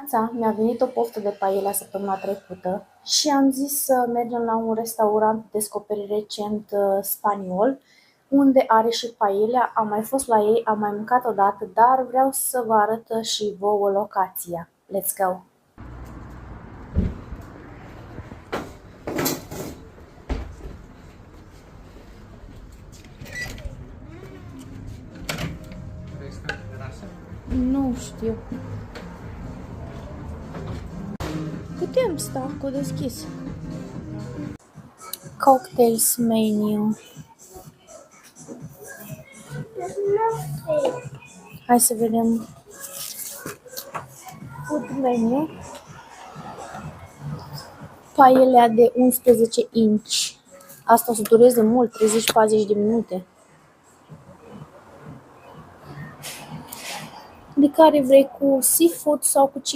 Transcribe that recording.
Dimineața mi-a venit o poftă de paella săptămâna trecută și am zis să mergem la un restaurant descoperit recent spaniol, unde are și paella. Am mai fost la ei, am mai mâncat odată, dar vreau să vă arăt și vouă locația. Let's go! Nu știu. Putem sta cu deschis. Cocktails menu. Hai să vedem food menu. Paella de 11 inch. Asta o să dureze mult, 30-40 de minute. De care vrei, cu seafood sau cu chicken?